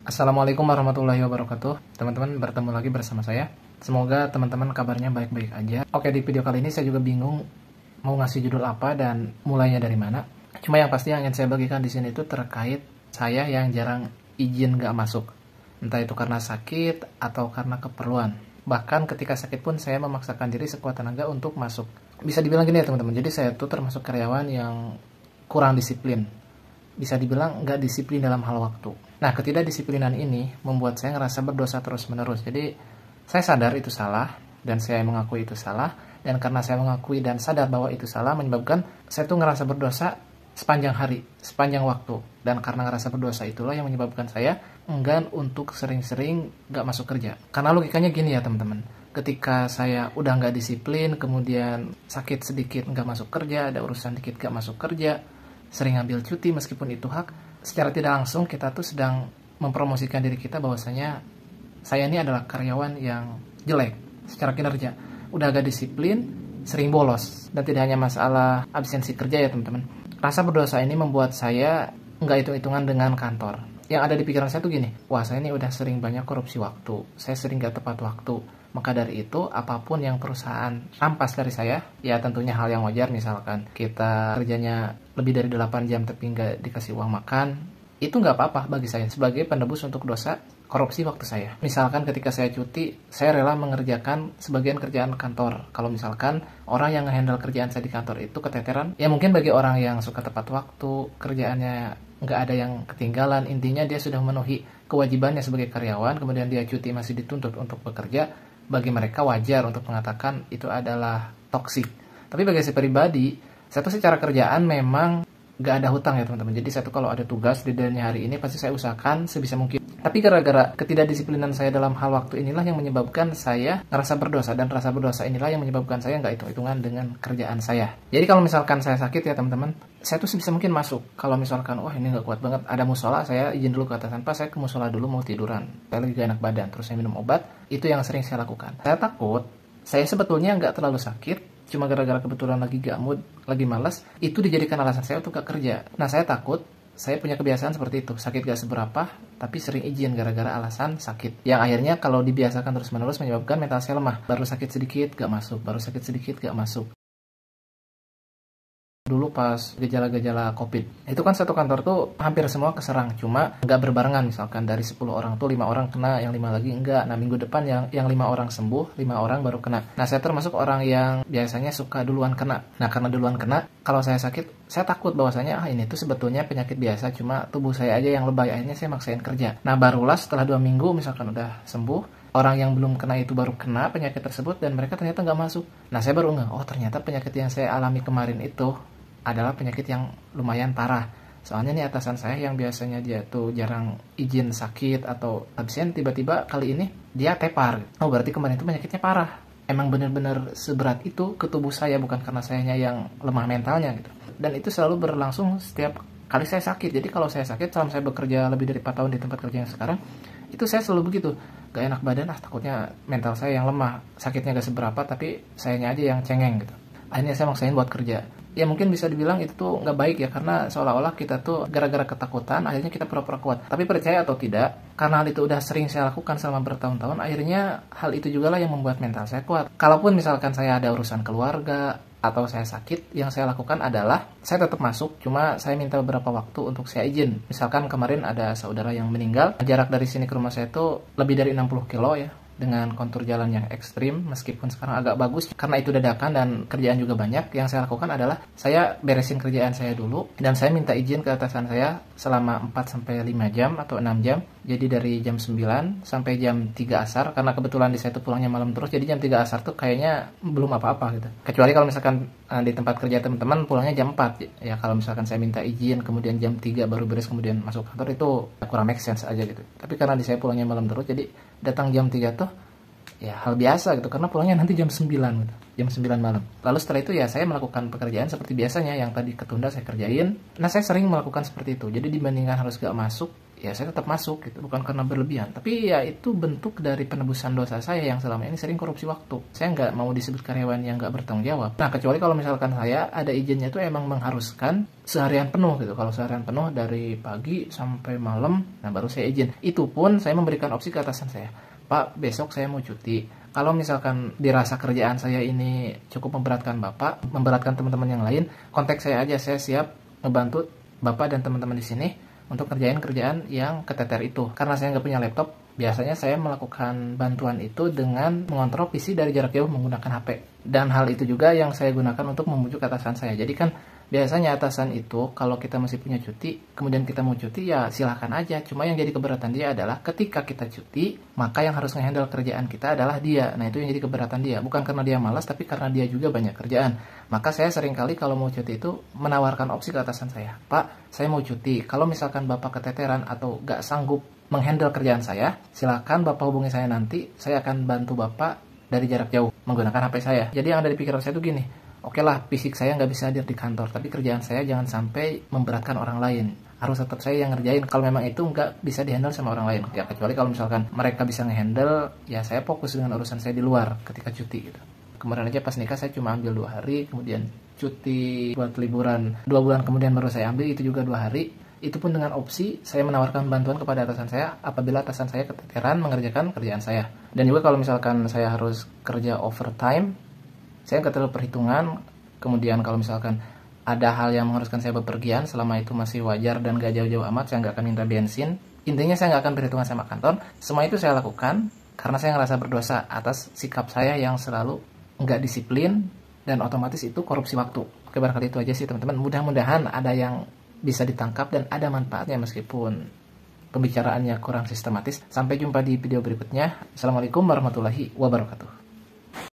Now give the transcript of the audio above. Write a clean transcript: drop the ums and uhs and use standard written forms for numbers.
Assalamualaikum warahmatullahi wabarakatuh. Teman-teman, bertemu lagi bersama saya. Semoga teman-teman kabarnya baik-baik aja. Oke, di video kali ini saya juga bingung mau ngasih judul apa dan mulainya dari mana. Cuma yang pasti yang ingin saya bagikan di sini itu terkait saya yang jarang izin gak masuk. Entah itu karena sakit atau karena keperluan. Bahkan ketika sakit pun saya memaksakan diri sekuat tenaga untuk masuk. Bisa dibilang gini ya teman-teman, jadi saya tuh termasuk karyawan yang kurang disiplin. Bisa dibilang nggak disiplin dalam hal waktu. Nah, ketidakdisiplinan ini membuat saya ngerasa berdosa terus-menerus. Jadi, saya sadar itu salah, dan saya mengakui itu salah, dan karena saya mengakui dan sadar bahwa itu salah, menyebabkan saya tuh ngerasa berdosa sepanjang hari, sepanjang waktu. Dan karena ngerasa berdosa itulah yang menyebabkan saya enggan untuk sering-sering nggak masuk kerja. Karena logikanya gini ya teman-teman, ketika saya udah nggak disiplin, kemudian sakit sedikit nggak masuk kerja, ada urusan dikit nggak masuk kerja, sering ambil cuti meskipun itu hak, secara tidak langsung kita tuh sedang mempromosikan diri kita bahwasanya saya ini adalah karyawan yang jelek secara kinerja, udah agak disiplin, sering bolos, dan tidak hanya masalah absensi kerja ya teman-teman. Rasa berdosa ini membuat saya nggak hitung-hitungan dengan kantor. Yang ada di pikiran saya tuh gini, wah saya ini udah sering banyak korupsi waktu, saya sering gak tepat waktu. Maka dari itu, apapun yang perusahaan rampas dari saya, ya tentunya hal yang wajar, misalkan kita kerjanya lebih dari 8 jam tapi nggak dikasih uang makan, itu nggak apa-apa bagi saya sebagai penebus untuk dosa korupsi waktu saya. Misalkan ketika saya cuti, saya rela mengerjakan sebagian kerjaan kantor. Kalau misalkan orang yang nge-handle kerjaan saya di kantor itu keteteran, ya mungkin bagi orang yang suka tepat waktu, kerjaannya nggak ada yang ketinggalan, intinya dia sudah memenuhi kewajibannya sebagai karyawan, kemudian dia cuti masih dituntut untuk bekerja, bagi mereka wajar untuk mengatakan itu adalah toksik. Tapi bagi saya pribadi, saya tuh secara kerjaan memang gak ada hutang ya teman-teman. Jadi saya tuh kalau ada tugas di deadline hari ini pasti saya usahakan sebisa mungkin. Tapi gara-gara ketidakdisiplinan saya dalam hal waktu inilah yang menyebabkan saya ngerasa berdosa. Dan rasa berdosa inilah yang menyebabkan saya gak hitung-hitungan dengan kerjaan saya. Jadi kalau misalkan saya sakit ya teman-teman, saya tuh sebisa mungkin masuk. Kalau misalkan, wah ini gak kuat banget, ada musola, saya izin dulu ke atas tanpa saya ke musola dulu mau tiduran. Saya lagi gak enak badan, terus saya minum obat. Itu yang sering saya lakukan. Saya takut, saya sebetulnya nggak terlalu sakit, cuma gara-gara kebetulan lagi gak mood, lagi malas, itu dijadikan alasan saya untuk gak kerja. Nah, saya takut, saya punya kebiasaan seperti itu, sakit gak seberapa, tapi sering izin gara-gara alasan sakit. Yang akhirnya kalau dibiasakan terus-menerus menyebabkan mental saya lemah. Baru sakit sedikit, gak masuk, baru sakit sedikit, gak masuk. Dulu pas gejala-gejala COVID, itu kan satu kantor tuh hampir semua keserang, cuma nggak berbarengan. Misalkan dari 10 orang tuh 5 orang kena, yang 5 lagi enggak. Nah, minggu depan yang 5 orang sembuh, 5 orang baru kena. Nah, saya termasuk orang yang biasanya suka duluan kena. Nah, karena duluan kena, kalau saya sakit, saya takut bahwasanya ini tuh sebetulnya penyakit biasa, cuma tubuh saya aja yang lebay. Akhirnya saya maksain kerja. Nah, barulah setelah 2 minggu misalkan udah sembuh, orang yang belum kena itu baru kena penyakit tersebut dan mereka ternyata nggak masuk. Nah, saya baru ngeh, oh ternyata penyakit yang saya alami kemarin itu adalah penyakit yang lumayan parah. Soalnya nih atasan saya yang biasanya dia tuh jarang izin sakit atau absen, tiba-tiba kali ini dia tepar. Oh berarti kemarin itu penyakitnya parah. Emang bener-bener seberat itu ke tubuh saya, bukan karena sayanya yang lemah mentalnya gitu. Dan itu selalu berlangsung setiap kali saya sakit. Jadi kalau saya sakit, selama saya bekerja lebih dari 4 tahun di tempat kerja yang sekarang, itu saya selalu begitu. Gak enak badan, takutnya mental saya yang lemah. Sakitnya gak seberapa, tapi sayanya aja yang cengeng gitu. Akhirnya saya maksain buat kerja. Ya mungkin bisa dibilang itu tuh nggak baik ya, karena seolah-olah kita tuh gara-gara ketakutan akhirnya kita pura-pura kuat. Tapi percaya atau tidak, karena hal itu udah sering saya lakukan selama bertahun-tahun, akhirnya hal itu juga lah yang membuat mental saya kuat. Kalaupun misalkan saya ada urusan keluarga atau saya sakit, yang saya lakukan adalah saya tetap masuk, cuma saya minta beberapa waktu untuk saya izin. Misalkan kemarin ada saudara yang meninggal, jarak dari sini ke rumah saya itu lebih dari 60 kilo ya, dengan kontur jalan yang ekstrim, meskipun sekarang agak bagus karena itu dadakan dan kerjaan juga banyak. Yang saya lakukan adalah saya beresin kerjaan saya dulu dan saya minta izin ke atasan saya selama 4-5 jam atau 6 jam. Jadi dari jam 9 sampai jam 3 asar, karena kebetulan di saya tuh pulangnya malam terus, jadi jam 3 asar tuh kayaknya belum apa-apa gitu. Kecuali kalau misalkan di tempat kerja teman-teman pulangnya jam 4, ya kalau misalkan saya minta izin kemudian jam 3 baru beres kemudian masuk kantor, itu kurang make sense aja gitu. Tapi karena di saya pulangnya malam terus, jadi datang jam 3 tuh ya hal biasa gitu, karena pulangnya nanti jam 9 gitu, jam 9 malam. Lalu setelah itu ya saya melakukan pekerjaan seperti biasanya, yang tadi ketunda saya kerjain. Nah, saya sering melakukan seperti itu. Jadi dibandingkan harus gak masuk, ya saya tetap masuk gitu, bukan karena berlebihan, tapi ya itu bentuk dari penebusan dosa saya yang selama ini sering korupsi waktu. Saya nggak mau disebut karyawan yang nggak bertanggung jawab. Nah, kecuali kalau misalkan saya ada izinnya itu emang mengharuskan seharian penuh gitu. Kalau seharian penuh dari pagi sampai malam, nah baru saya izin. Itu pun saya memberikan opsi ke atasan saya, Pak, besok saya mau cuti. Kalau misalkan dirasa kerjaan saya ini cukup memberatkan Bapak, memberatkan teman-teman yang lain, kontak saya aja, saya siap ngebantu Bapak dan teman-teman di sini untuk kerjain kerjaan yang keteter itu. Karena saya nggak punya laptop, biasanya saya melakukan bantuan itu dengan mengontrol PC dari jarak jauh menggunakan HP. Dan hal itu juga yang saya gunakan untuk membujuk atasan saya. Jadi kan biasanya atasan itu kalau kita masih punya cuti, kemudian kita mau cuti, ya silahkan aja. Cuma yang jadi keberatan dia adalah ketika kita cuti, maka yang harus ngehandle kerjaan kita adalah dia. Nah, itu yang jadi keberatan dia. Bukan karena dia malas, tapi karena dia juga banyak kerjaan. Maka saya seringkali kalau mau cuti itu menawarkan opsi ke atasan saya, Pak, saya mau cuti. Kalau misalkan Bapak keteteran atau gak sanggup menghandle kerjaan saya, silakan Bapak hubungi saya nanti. Saya akan bantu Bapak dari jarak jauh menggunakan HP saya. Jadi yang ada di pikiran saya itu gini, oke lah, fisik saya nggak bisa hadir di kantor, tapi kerjaan saya jangan sampai memberatkan orang lain. Harus tetap saya yang ngerjain kalau memang itu nggak bisa dihandle sama orang lain. Ya kecuali kalau misalkan mereka bisa ngehandle, ya saya fokus dengan urusan saya di luar ketika cuti gitu. Kemarin aja pas nikah saya cuma ambil 2 hari, kemudian cuti buat liburan 2 bulan kemudian baru saya ambil, itu juga 2 hari. Itu pun dengan opsi saya menawarkan bantuan kepada atasan saya apabila atasan saya keteteran mengerjakan kerjaan saya. Dan juga kalau misalkan saya harus kerja overtime, saya nggak terlalu perhitungan. Kemudian kalau misalkan ada hal yang mengharuskan saya bepergian, selama itu masih wajar dan gak jauh-jauh amat, saya nggak akan minta bensin. Intinya saya nggak akan perhitungan sama kantor. Semua itu saya lakukan karena saya ngerasa berdosa atas sikap saya yang selalu nggak disiplin, dan otomatis itu korupsi waktu. Oke, barangkali itu aja sih teman-teman. Mudah-mudahan ada yang bisa ditangkap dan ada manfaatnya meskipun pembicaraannya kurang sistematis. Sampai jumpa di video berikutnya. Assalamualaikum warahmatullahi wabarakatuh.